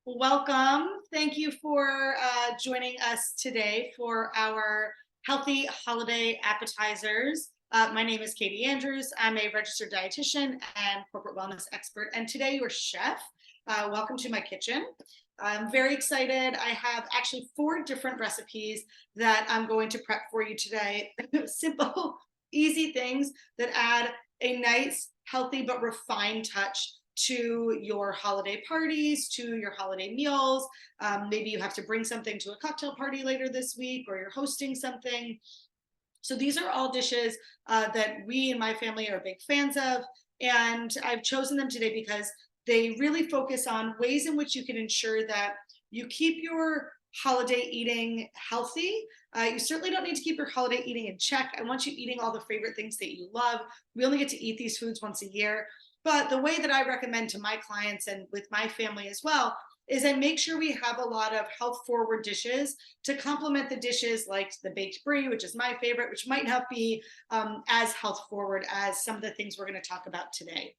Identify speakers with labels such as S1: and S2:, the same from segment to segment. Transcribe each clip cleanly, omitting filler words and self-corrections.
S1: Welcome. Thank you for joining us today for our healthy holiday appetizers. My name is Katie Andrews. I'm a registered dietitian and corporate wellness expert, and today your chef. Welcome to my kitchen. I'm very excited. I have actually 4 different recipes that I'm going to prep for you today. Simple, easy things that add a nice, healthy, but refined touch to your holiday parties, to your holiday meals. Maybe you have to bring something to a cocktail party later this week, or you're hosting something. So these are all dishes that we and my family are big fans of. And I've chosen them today because they really focus on ways in which you can ensure that you keep your holiday eating healthy. You certainly don't need to keep your holiday eating in check. I want you eating all the favorite things that you love. We only get to eat these foods once a year. But the way that I recommend to my clients and with my family as well is I make sure we have a lot of health forward dishes to complement the dishes like the baked brie, which is my favorite, which might not be as health forward as some of the things we're going to talk about today.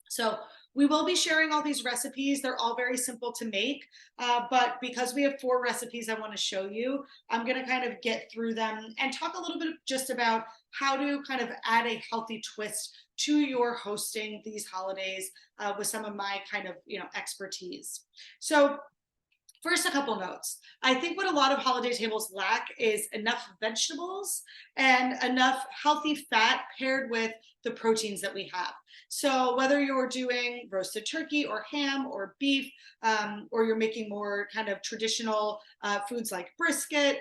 S1: So we will be sharing all these recipes. They're all very simple to make, but because we have 4 recipes I want to show you, I'm going to kind of get through them and talk a little bit just about how to kind of add a healthy twist to your hosting these holidays with some of my kind of expertise. So first, a couple notes. I think what a lot of holiday tables lack is enough vegetables and enough healthy fat paired with the proteins that we have. So whether you're doing roasted turkey or ham or beef, or you're making more kind of traditional foods like brisket,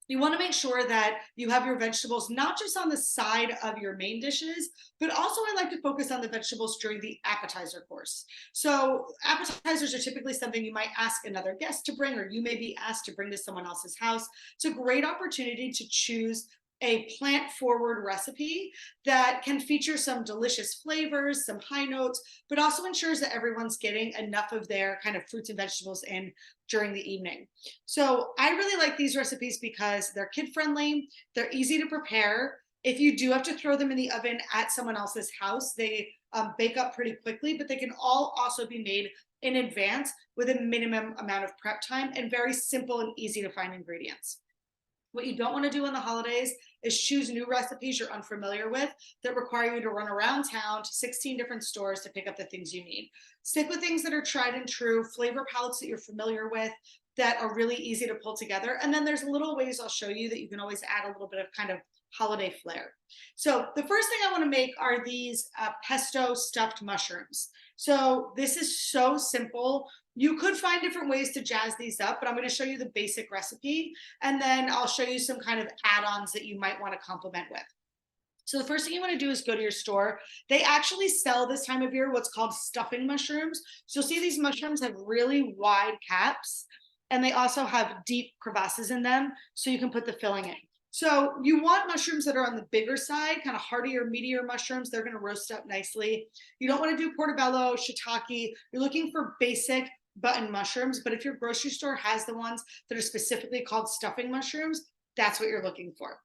S1: you want to make sure that you have your vegetables not just on the side of your main dishes, but also I like to focus on the vegetables during the appetizer course. So appetizers are typically something you might ask another guest to bring, or you may be asked to bring to someone else's house. It's a great opportunity to choose a plant forward recipe that can feature some delicious flavors, some high notes, but also ensures that everyone's getting enough of their kind of fruits and vegetables in during the evening. So I really like these recipes because they're kid friendly, they're easy to prepare. If you do have to throw them in the oven at someone else's house, they bake up pretty quickly, but they can all also be made in advance with a minimum amount of prep time and very simple and easy to find ingredients. What you don't want to do in the holidays is choose new recipes you're unfamiliar with that require you to run around town to 16 different stores to pick up the things you need. Stick with things that are tried and true, flavor palettes that you're familiar with, that are really easy to pull together. And then there's little ways I'll show you that you can always add a little bit of kind of holiday flair. So the first thing I want to make are these pesto stuffed mushrooms. So this is so simple. You could find different ways to jazz these up, but I'm going to show you the basic recipe, and then I'll show you some kind of add-ons that you might want to complement with. So the first thing you want to do is go to your store. They actually sell this time of year what's called stuffing mushrooms. So you'll see these mushrooms have really wide caps, and they also have deep crevasses in them, so you can put the filling in. So you want mushrooms that are on the bigger side, kind of heartier, meatier mushrooms. They're going to roast up nicely. You don't want to do portobello, shiitake. You're looking for basic button mushrooms, but if your grocery store has the ones that are specifically called stuffing mushrooms, that's what you're looking for.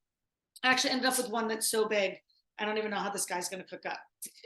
S1: I actually ended up with one that's so big, I don't even know how this guy's going to cook up.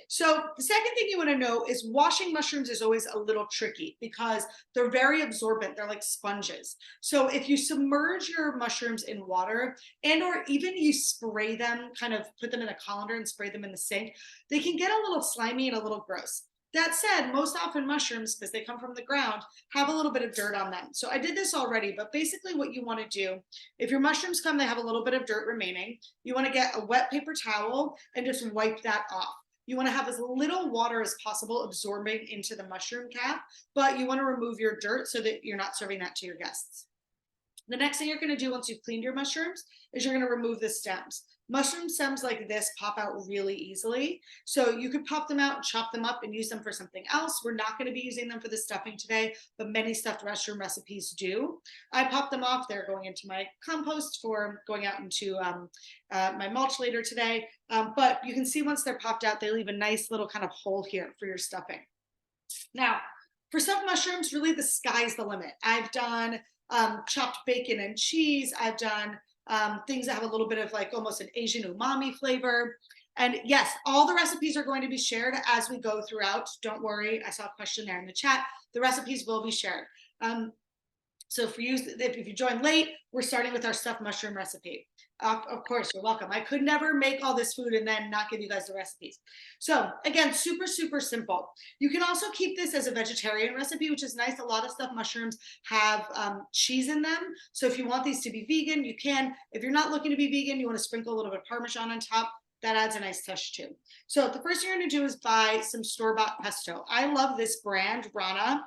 S1: So the second thing you want to know is washing mushrooms is always a little tricky because they're very absorbent. They're like sponges. So if you submerge your mushrooms in water and or even you spray them, kind of put them in a colander and spray them in the sink, they can get a little slimy and a little gross. That said, most often mushrooms, because they come from the ground, have a little bit of dirt on them. So I did this already, but basically what you want to do, if your mushrooms come, they have a little bit of dirt remaining, you want to get a wet paper towel and just wipe that off. You want to have as little water as possible absorbing into the mushroom cap, but you want to remove your dirt so that you're not serving that to your guests. The next thing you're going to do once you've cleaned your mushrooms is you're going to remove the stems. Mushroom stems like this pop out really easily. So you could pop them out and chop them up and use them for something else. We're not going to be using them for the stuffing today, but many stuffed mushroom recipes do. I pop them off. They're going into my compost for going out into my mulch later today. But you can see once they're popped out, they leave a nice little kind of hole here for your stuffing. Now, for stuffed mushrooms, really the sky's the limit. I've done chopped bacon and cheese. I've done things that have a little bit of like almost an Asian umami flavor. And yes, all the recipes are going to be shared as we go throughout. Don't worry, I saw a question there in the chat. The recipes will be shared. So for you, if you join late, we're starting with our stuffed mushroom recipe. Of course, you're welcome. I could never make all this food and then not give you guys the recipes. So again, super, super simple. You can also keep this as a vegetarian recipe, which is nice. A lot of stuffed mushrooms have cheese in them. So if you want these to be vegan, you can. If you're not looking to be vegan, you want to sprinkle a little bit of Parmesan on top. That adds a nice touch too. So the first thing you're going to do is buy some store-bought pesto. I love this brand, Rana.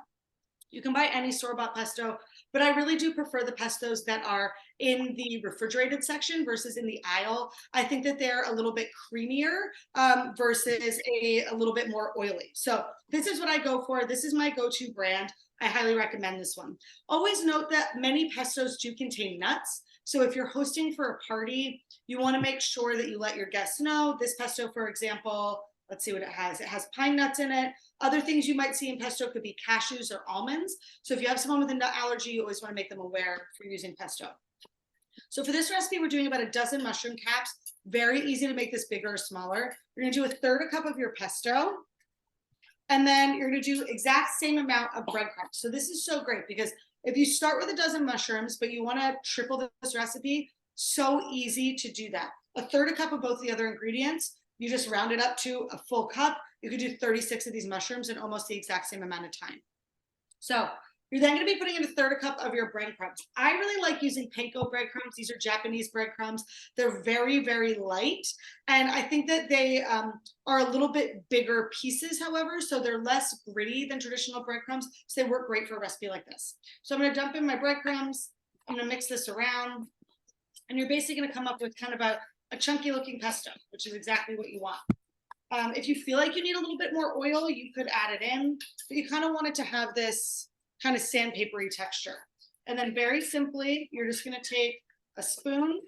S1: You can buy any store-bought pesto, but I really do prefer the pestos that are in the refrigerated section versus in the aisle. I think that they're a little bit creamier versus a little bit more oily. So this is what I go for. This is my go-to brand. I highly recommend this one. Always note that many pestos do contain nuts. So if you're hosting for a party, you want to make sure that you let your guests know. This pesto, for example, let's see what it has. It has pine nuts in it. Other things you might see in pesto could be cashews or almonds. So if you have someone with a nut allergy, you always want to make them aware for using pesto. So for this recipe, we're doing about a dozen mushroom caps. Very easy to make this bigger or smaller. You're going to do 1/3 cup of your pesto. And then you're going to do exact same amount of breadcrumbs. So this is so great because if you start with a dozen mushrooms, but you want to triple this recipe, so easy to do that. 1/3 cup of both the other ingredients. You just round it up to a full cup. You could do 36 of these mushrooms in almost the exact same amount of time. So you're then going to be putting in 1/3 cup of your breadcrumbs. I really like using panko breadcrumbs. These are Japanese breadcrumbs. They're very, very light. And I think that they are a little bit bigger pieces, however, so they're less gritty than traditional breadcrumbs. So they work great for a recipe like this. So I'm going to dump in my breadcrumbs. I'm going to mix this around. And you're basically going to come up with kind of a chunky looking pesto, which is exactly what you want. If you feel like you need a little bit more oil, you could add it in, but you kind of want it to have this kind of sandpapery texture. And then very simply, you're just going to take a spoon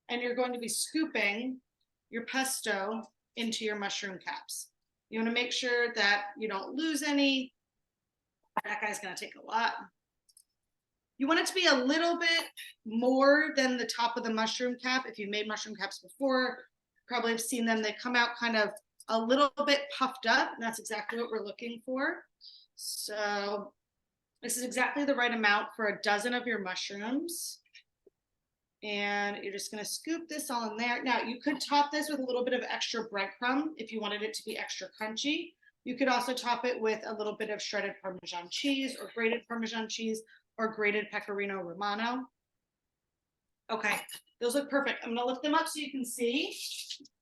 S1: and you're going to be scooping your pesto into your mushroom caps. You want to make sure that you don't lose any. That guy's going to take a lot. You want it to be a little bit more than the top of the mushroom cap. If you've made mushroom caps before, probably have seen them. They come out kind of a little bit puffed up. And that's exactly what we're looking for. So this is exactly the right amount for a dozen of your mushrooms. And you're just going to scoop this all in there. Now, you could top this with a little bit of extra breadcrumb if you wanted it to be extra crunchy. You could also top it with a little bit of shredded Parmesan cheese or grated Parmesan cheese or grated Pecorino Romano. Okay, those look perfect. I'm gonna lift them up so you can see,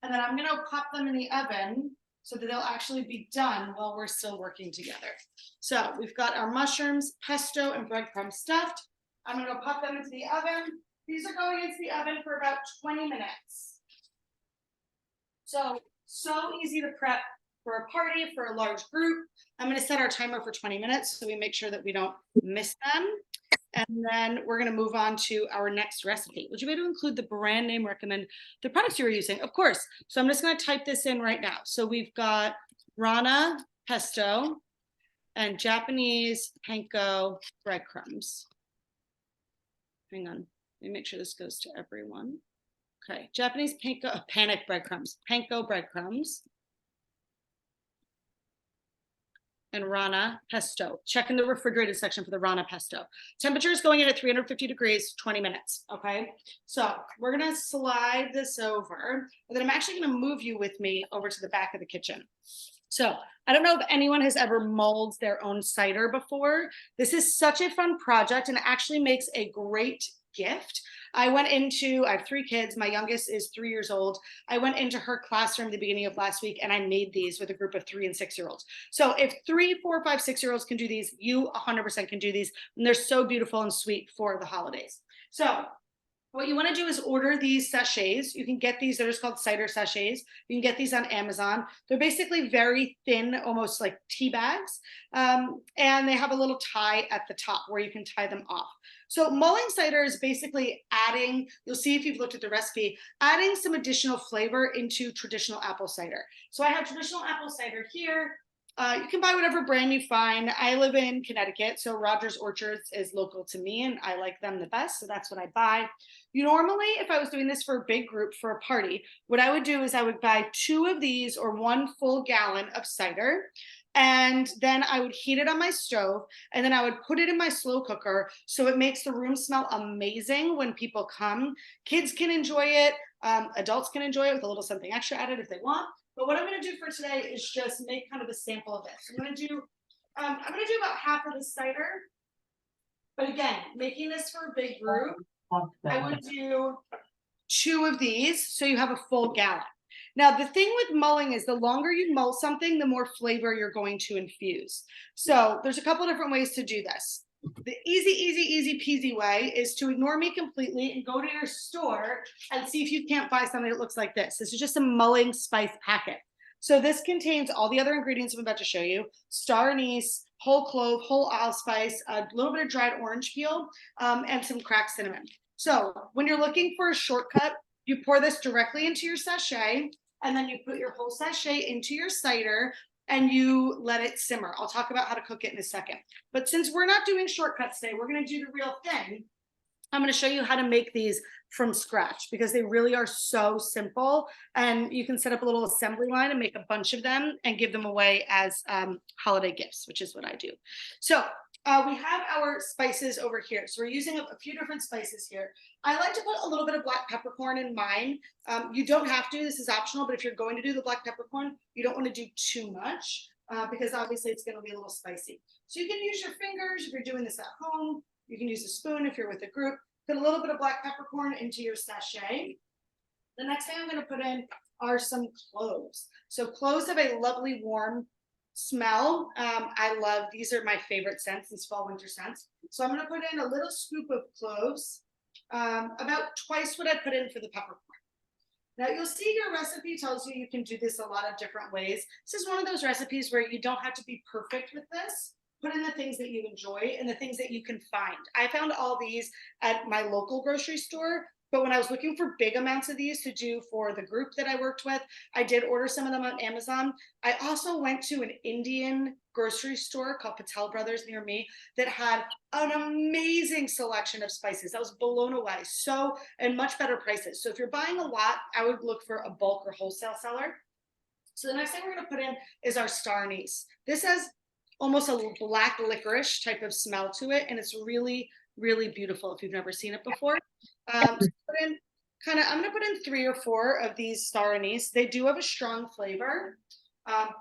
S1: and then I'm gonna pop them in the oven so that they'll actually be done while we're still working together. So we've got our mushrooms, pesto, and breadcrumb stuffed. I'm gonna pop them into the oven. These are going into the oven for about 20 minutes. So easy to prep for a party, for a large group. I'm going to set our timer for 20 minutes so we make sure that we don't miss them. And then we're going to move on to our next recipe. Would you be able to include the brand name, recommend the products you were using? Of course. So I'm just going to type this in right now. So we've got Rana pesto and Japanese panko breadcrumbs. Hang on. Let me make sure this goes to everyone. Okay. Japanese panko breadcrumbs. And Rana pesto. Check in the refrigerated section for the Rana pesto. Temperature is going in at 350 degrees, 20 minutes, okay? So we're gonna slide this over, and then I'm actually gonna move you with me over to the back of the kitchen. So I don't know if anyone has ever mulled their own cider before. This is such a fun project and it actually makes a great gift. I have 3 kids. My youngest is 3 years old. I went into her classroom at the beginning of last week and I made these with a group of 3 and 6-year-olds. So if 3, 4, 5, 6-year-olds can do these, you 100% can do these. And they're so beautiful and sweet for the holidays. So what you want to do is order these sachets. You can get these, they're just called cider sachets. You can get these on Amazon. They're basically very thin, almost like tea bags. And they have a little tie at the top where you can tie them off. So mulling cider is basically adding, you'll see if you've looked at the recipe, adding some additional flavor into traditional apple cider. So I have traditional apple cider here. You can buy whatever brand you find. I live in Connecticut, so Rogers Orchards is local to me and I like them the best, so that's what I buy. You normally, if I was doing this for a big group for a party, what I would do is I would buy 2 of these or 1 full gallon of cider, and then I would heat it on my stove, and then I would put it in my slow cooker so it makes the room smell amazing when people come. Kids can enjoy it, adults can enjoy it with a little something extra added if they want. But what I'm going to do for today is just make kind of a sample of this. I'm going to do about half of the cider. But again, making this for a big group, I would do 2 of these, so you have a full gallon. Now, the thing with mulling is the longer you mull something, the more flavor you're going to infuse. So there's a couple different ways to do this. The easy peasy way is to ignore me completely and go to your store and see if you can't buy something that looks like this. This is just a mulling spice packet. So this contains all the other ingredients I'm about to show you: star anise, whole clove, whole allspice, a little bit of dried orange peel, and some cracked cinnamon. So when you're looking for a shortcut, you pour this directly into your sachet, and then you put your whole sachet into your cider, and you let it simmer. I'll talk about how to cook it in a second. But since we're not doing shortcuts today, we're going to do the real thing. I'm going to show you how to make these from scratch because they really are so simple, and you can set up a little assembly line and make a bunch of them and give them away as holiday gifts, which is what I do. So we have our spices over here. So we're using a few different spices here. I like to put a little bit of black peppercorn in mine. You don't have to, this is optional, but if you're going to do the black peppercorn, you don't want to do too much because obviously it's going to be a little spicy. So you can use your fingers if you're doing this at home. You can use a spoon if you're with a group. Put a little bit of black peppercorn into your sachet. The next thing I'm going to put in are some cloves. So cloves have a lovely warm smell. I love, these are my favorite scents, these fall winter scents. So I'm going to put in a little scoop of cloves, about twice what I put in for the peppercorn. Now you'll see your recipe tells you can do this a lot of different ways. This is one of those recipes where you don't have to be perfect with this. Put in the things that you enjoy and the things that you can find. I found all these at my local grocery store, but when I was looking for big amounts of these to do for the group that I worked with, I did order some of them on Amazon. I also went to an Indian grocery store called Patel Brothers near me that had an amazing selection of spices. I was blown away. So, and much better prices. So if you're buying a lot, I would look for a bulk or wholesale seller. So the next thing we're going to put in is our star anise. This has almost a black licorice type of smell to it, and it's really beautiful if you've never seen it before. So put in I'm going to put in 3 or 4 of these star anise. They do have a strong flavor,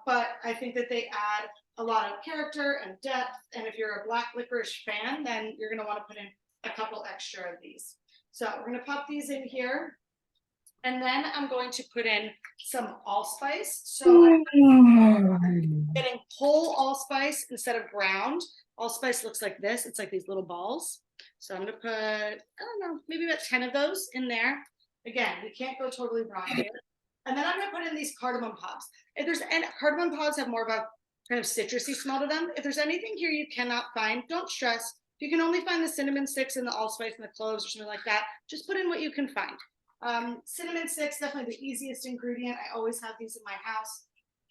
S1: but I think that they add a lot of character and depth, and if you're a black licorice fan, then you're going to want to put in a couple extra of these. So we're going to pop these in here. And then I'm going to put in some allspice. So I'm getting whole allspice instead of ground. Allspice looks like this. It's like these little balls. So I'm going to put, I don't know, maybe about 10 of those in there. Again, we can't go totally brown here. And then I'm going to put in these cardamom pods. If there's any, cardamom pods have more of a kind of citrusy smell to them. If there's anything here you cannot find, don't stress. If you can only find the cinnamon sticks and the allspice and the cloves or something like that, just put in what you can find. Cinnamon sticks, definitely the easiest ingredient. I always have these in my house.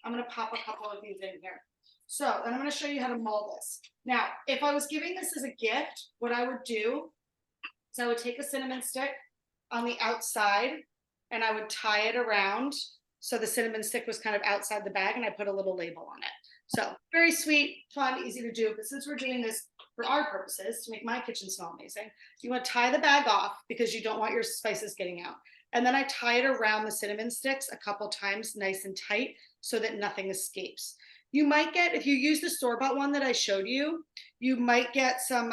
S1: I'm going to pop a couple of these in here. So then I'm going to show you how to mull this. Now, if I was giving this as a gift, what I would do is I would take a cinnamon stick on the outside and I would tie it around so the cinnamon stick was kind of outside the bag, and I put a little label on it. So very sweet, fun, easy to do. But since we're doing this for our purposes, to make my kitchen smell amazing, you want to tie the bag off because you don't want your spices getting out. And then I tie it around the cinnamon sticks a couple times, nice and tight, so that nothing escapes. You might get, if you use the store-bought one that I showed you, you might get some,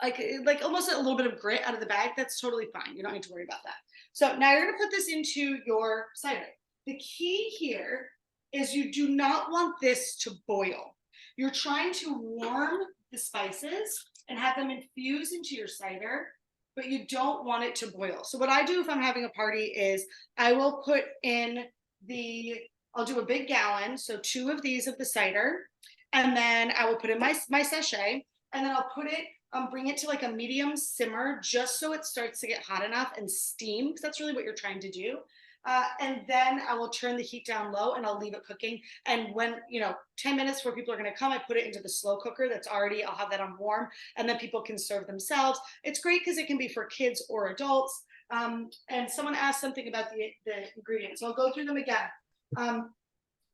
S1: like almost a little bit of grit out of the bag. That's totally fine. You don't need to worry about that. So now you're going to put this into your cider. The key here is you do not want this to boil. You're trying to warm the spices and have them infuse into your cider, but you don't want it to boil. So what I do if I'm having a party is I will put in I'll do a big gallon, so 2 of these of the cider, and then I will put in my sachet, and then I'll put it, bring it to like a medium simmer just so it starts to get hot enough and steam, because that's really what you're trying to do. And then I will turn the heat down low and I'll leave it cooking. And when, 10 minutes before people are going to come, I put it into the slow cooker that's already, I'll have that on warm, and then people can serve themselves. It's great because it can be for kids or adults. And someone asked something about the ingredients, so I'll go through them again.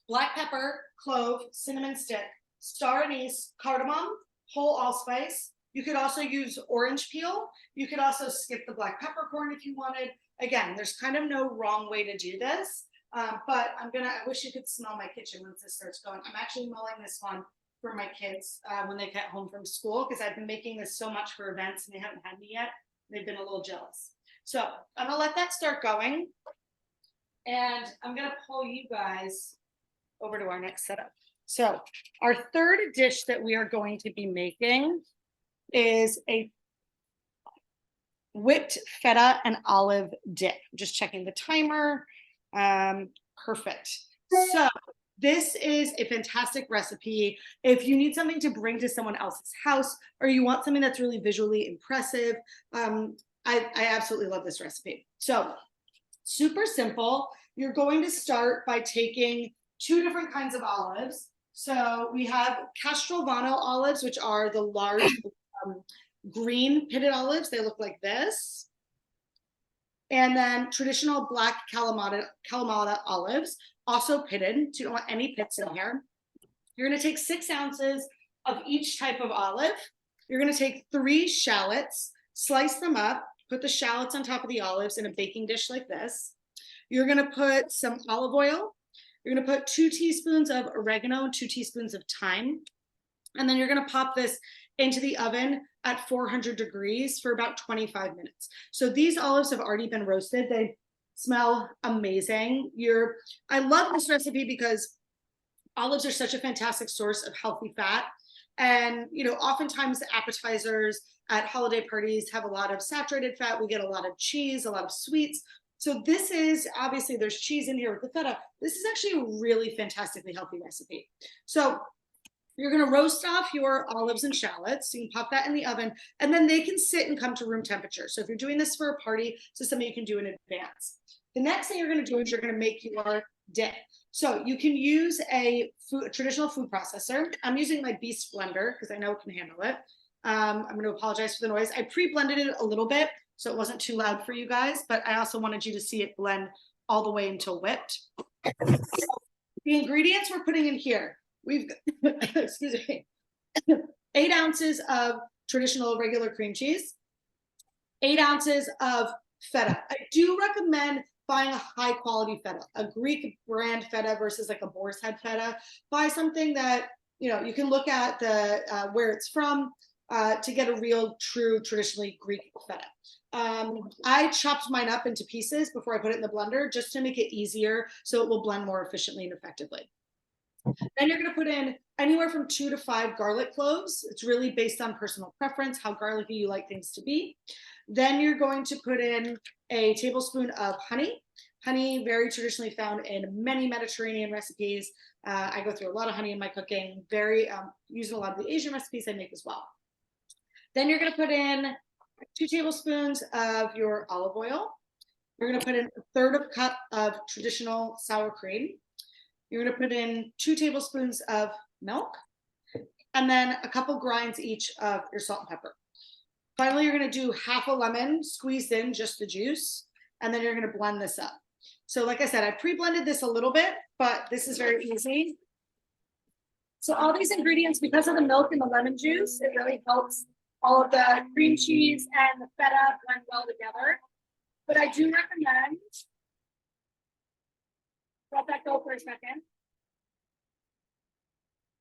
S1: Black pepper, clove, cinnamon stick, star anise, cardamom, whole allspice. You could also use orange peel. You could also skip the black peppercorn if you wanted. Again, there's kind of no wrong way to do this, but I wish you could smell my kitchen once this starts going. I'm actually mulling this one for my kids when they get home from school, because I've been making this so much for events and they haven't had me yet. They've been a little jealous. So I'm gonna let that start going, and I'm gonna pull you guys over to our next setup. So our third dish that we are going to be making is a whipped feta and olive dip. I'm just checking the timer. Perfect. So this is a fantastic recipe if you need something to bring to someone else's house, or you want something that's really visually impressive. I absolutely love this recipe. So super simple. You're going to start by taking 2 different kinds of olives. So we have Castelvano olives, which are the large green pitted olives. They look like this. And then traditional black Kalamata olives, also pitted, so you don't want any pits in here. You're going to take 6 ounces of each type of olive. You're going to take 3 shallots, slice them up, put the shallots on top of the olives in a baking dish like this. You're going to put some olive oil. You're going to put 2 teaspoons of oregano and 2 teaspoons of thyme. And then you're going to pop this into the oven at 400 degrees for about 25 minutes. So these olives have already been roasted. They smell amazing. I love this recipe because olives are such a fantastic source of healthy fat. And, oftentimes the appetizers at holiday parties have a lot of saturated fat. We get a lot of cheese, a lot of sweets. So this is, obviously there's cheese in here with the feta. This is actually a really fantastically healthy recipe. So you're going to roast off your olives and shallots. So you can pop that in the oven, and then they can sit and come to room temperature. So if you're doing this for a party, this is something you can do in advance. The next thing you're going to do is you're going to make your dip. So you can use a traditional food processor. I'm using my Beast blender because I know it can handle it. I'm going to apologize for the noise. I pre-blended it a little bit so it wasn't too loud for you guys, but I also wanted you to see it blend all the way until whipped. The ingredients we're putting in here, we've got, excuse me, 8 ounces of traditional regular cream cheese, 8 ounces of feta. I do recommend buying a high quality feta, a Greek brand feta versus like a boar's head feta. Buy something that, you can look at the where it's from to get a real, true, traditionally Greek feta. I chopped mine up into pieces before I put it in the blender just to make it easier so it will blend more efficiently and effectively. Then you're going to put in anywhere from 2 to 5 garlic cloves. It's really based on personal preference, how garlicky you like things to be. Then you're going to put in a tablespoon of honey. Honey, very traditionally found in many Mediterranean recipes. I go through a lot of honey in my cooking, using a lot of the Asian recipes I make as well. Then you're going to put in 2 tablespoons of your olive oil. You're going to put in 1/3 cup of traditional sour cream. You're going to put in 2 tablespoons of milk, and then a couple grinds each of your salt and pepper. Finally, you're going to do half a lemon squeezed in, just the juice, and then you're going to blend this up. So like I said, I pre-blended this a little bit, but this is very easy. So all these ingredients, because of the milk and the lemon juice, it really helps all of the cream cheese and the feta blend well together. But I do recommend, let that go for a second.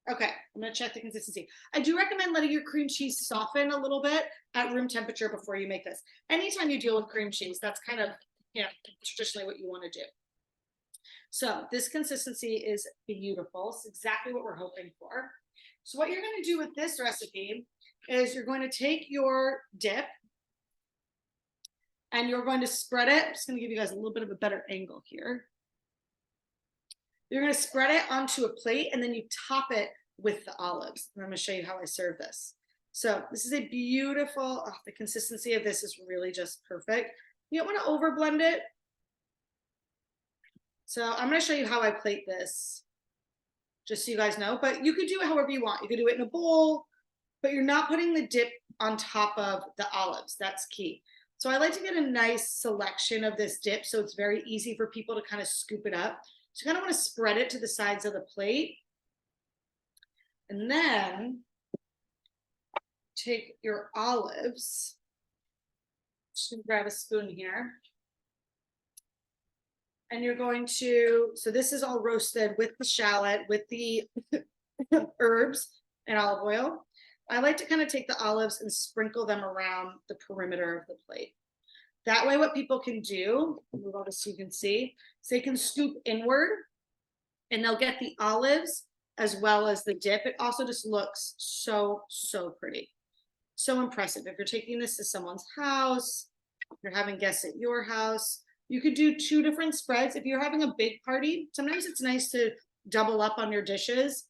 S1: Okay, I'm gonna check the consistency. I do recommend letting your cream cheese soften a little bit at room temperature before you make this. Anytime you deal with cream cheese, that's kind of, traditionally what you want to do. So this consistency is beautiful. It's exactly what we're hoping for. So what you're going to do with this recipe is you're going to take your dip and you're going to spread it. I'm just going to give you guys a little bit of a better angle here. You're going to spread it onto a plate, and then you top it with the olives. And I'm going to show you how I serve this. So this is a beautiful, the consistency of this is really just perfect. You don't want to over blend it. So I'm going to show you how I plate this, just so you guys know, but you could do it however you want. You could do it in a bowl, but you're not putting the dip on top of the olives. That's key. So I like to get a nice selection of this dip so it's very easy for people to kind of scoop it up. So you kind of want to spread it to the sides of the plate. And then take your olives. Just gonna grab a spoon here. And you're going to, so this is all roasted with the shallot, with the herbs and olive oil. I like to kind of take the olives and sprinkle them around the perimeter of the plate. That way, what people can do, move over so you can see, is they can scoop inward and they'll get the olives as well as the dip. It also just looks so, so pretty. So impressive. If you're taking this to someone's house, if you're having guests at your house, you could do 2 different spreads. If you're having a big party, sometimes it's nice to double up on your dishes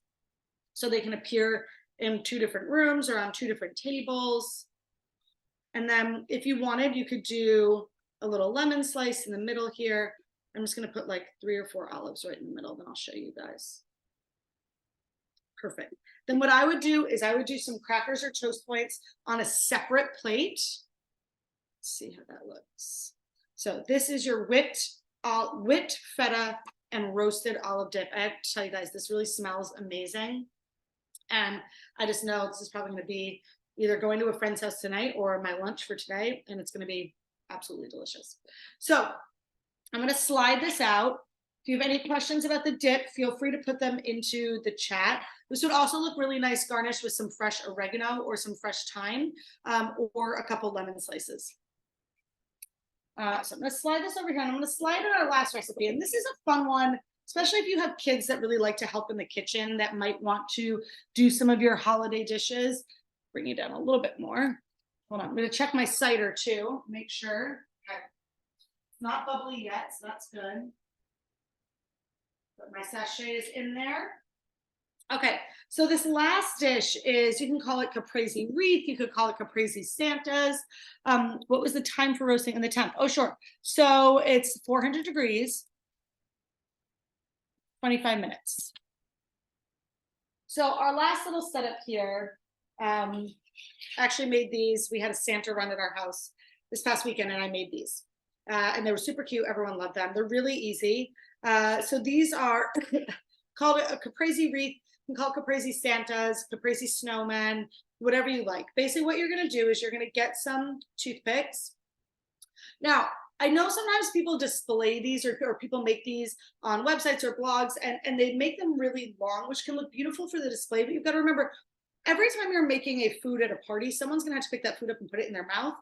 S1: so they can appear in 2 different rooms or on 2 different tables. And then if you wanted, you could do a little lemon slice in the middle here. I'm just going to put like 3 or 4 olives right in the middle, then I'll show you guys. Perfect. Then what I would do is I would do some crackers or toast points on a separate plate. Let's see how that looks. So this is your whipped feta and roasted olive dip. I have to tell you guys, this really smells amazing. And I just know this is probably going to be either going to a friend's house tonight or my lunch for today. And it's going to be absolutely delicious. So I'm going to slide this out. If you have any questions about the dip, feel free to put them into the chat. This would also look really nice garnished with some fresh oregano or some fresh thyme or a couple lemon slices. So I'm going to slide this over here and I'm going to slide in our last recipe. And this is a fun one, especially if you have kids that really like to help in the kitchen that might want to do some of your holiday dishes. Bring it down a little bit more. Hold on, I'm going to check my cider too, make sure. Okay. It's not bubbly yet, so that's good. But my sachet is in there. Okay, so this last dish is, you can call it caprese wreath, you could call it caprese Santas. What was the time for roasting and the temp? Oh, sure. So it's 400 degrees, 25 minutes. So our last little setup here, actually made these. We had a Santa run at our house this past weekend and I made these. And they were super cute. Everyone loved them. They're really easy. So these are called a caprese wreath. You can call it caprese Santas, caprese snowmen, whatever you like. Basically what you're going to do is you're going to get some toothpicks. Now, I know sometimes people display these or people make these on websites or blogs and they make them really long, which can look beautiful for the display. But you've got to remember, every time you're making a food at a party, someone's going to have to pick that food up and put it in their mouth.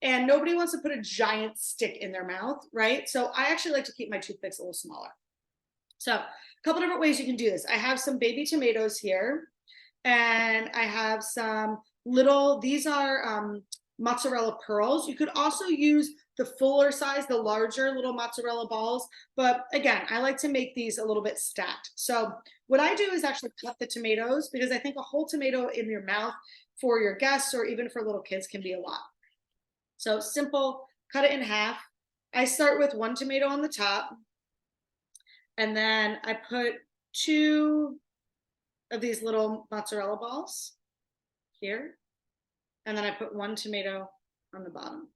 S1: And nobody wants to put a giant stick in their mouth, right? So I actually like to keep my toothpicks a little smaller. So a couple different ways you can do this. I have some baby tomatoes here, and I have some little, these are mozzarella pearls. You could also use the fuller size, the larger little mozzarella balls. But again, I like to make these a little bit stacked. So what I do is actually cut the tomatoes because I think a whole tomato in your mouth for your guests or even for little kids can be a lot. So simple, cut it in half. I start with 1 tomato on the top. And then I put 2 of these little mozzarella balls here. And then I put 1 tomato on the bottom.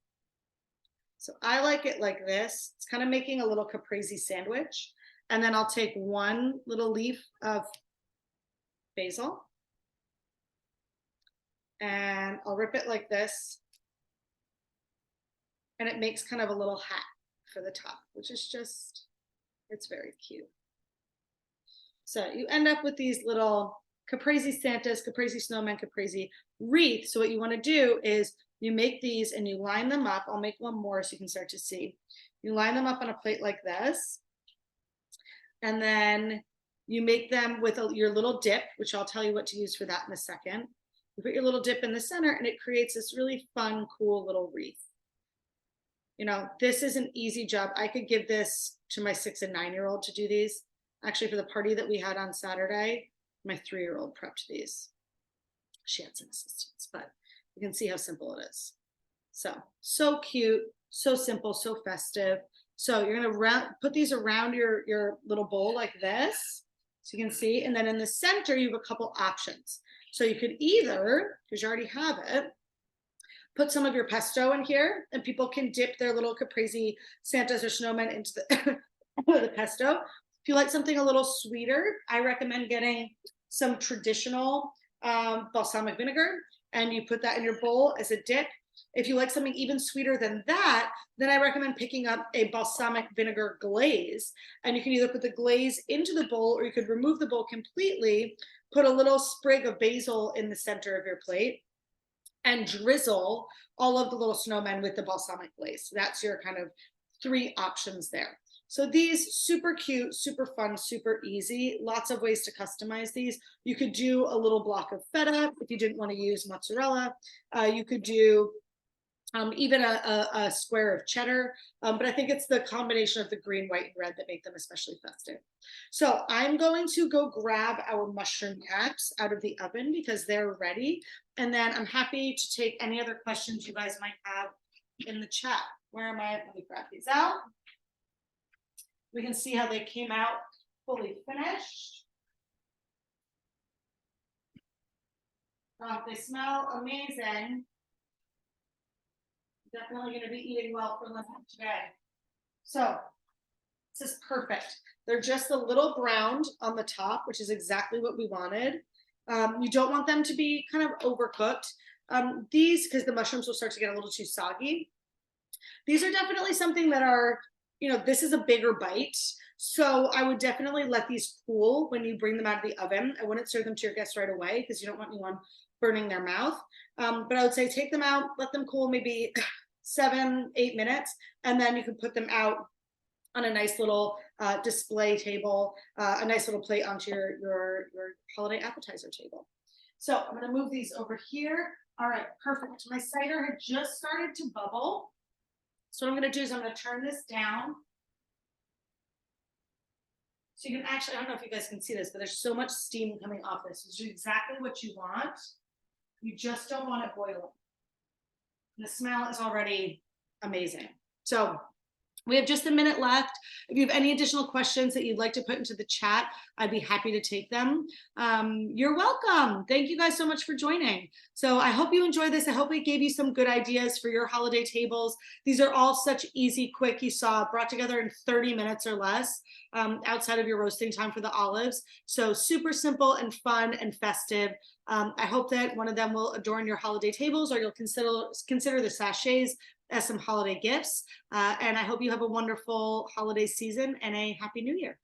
S1: So I like it like this. It's kind of making a little caprese sandwich. And then I'll take 1 little leaf of basil. And I'll rip it like this. And it makes kind of a little hat for the top, which is just, it's very cute. So you end up with these little caprese Santas, caprese snowmen, caprese wreath. So what you want to do is you make these and you line them up. I'll make one more so you can start to see. You line them up on a plate like this. And then you make them with your little dip, which I'll tell you what to use for that in a second. You put your little dip in the center and it creates this really fun, cool little wreath. You know, this is an easy job. I could give this to my 6- and 9-year-old to do these. Actually, for the party that we had on Saturday, my 3-year-old prepped these. She had some assistance, but you can see how simple it is. So cute, so simple, so festive. So you're gonna put these around your little bowl like this, so you can see. And then in the center, you have a couple options. So you could either, because you already have it, put some of your pesto in here, and people can dip their little caprese Santas or snowmen into the, the pesto. If you like something a little sweeter, I recommend getting some traditional balsamic vinegar, and you put that in your bowl as a dip. If you like something even sweeter than that, then I recommend picking up a balsamic vinegar glaze. And you can either put the glaze into the bowl, or you could remove the bowl completely, put a little sprig of basil in the center of your plate, and drizzle all of the little snowmen with the balsamic glaze. So that's your kind of 3 options there. So these super cute, super fun, super easy. Lots of ways to customize these. You could do a little block of feta if you didn't want to use mozzarella. You could do even a square of cheddar, but I think it's the combination of the green, white, and red that make them especially festive. So I'm going to go grab our mushroom wraps out of the oven because they're ready. And then I'm happy to take any other questions you guys might have in the chat. Where am I? Let me grab these out. We can see how they came out fully finished. They smell amazing. Definitely going to be eating well for lunch today. So this is perfect. They're just a little browned on the top, which is exactly what we wanted. You don't want them to be kind of overcooked. These, because the mushrooms will start to get a little too soggy. These are definitely something that are, this is a bigger bite. So I would definitely let these cool when you bring them out of the oven. I wouldn't serve them to your guests right away because you don't want anyone burning their mouth. But I would say take them out, let them cool maybe 7-8 minutes, and then you can put them out on a nice little display table, a nice little plate onto your holiday appetizer table. So I'm going to move these over here. All right, perfect. My cider had just started to bubble. So what I'm going to do is I'm going to turn this down. So you can actually, I don't know if you guys can see this, but there's so much steam coming off this. This is exactly what you want. You just don't want it boiling. The smell is already amazing. So we have just a minute left. If you have any additional questions that you'd like to put into the chat, I'd be happy to take them. You're welcome. Thank you guys so much for joining. So I hope you enjoyed this. I hope it gave you some good ideas for your holiday tables. These are all such easy, quick, you saw, brought together in 30 minutes or less, outside of your roasting time for the olives. So super simple and fun and festive. I hope that one of them will adorn your holiday tables, or you'll consider the sachets as some holiday gifts. And I hope you have a wonderful holiday season and a happy new year.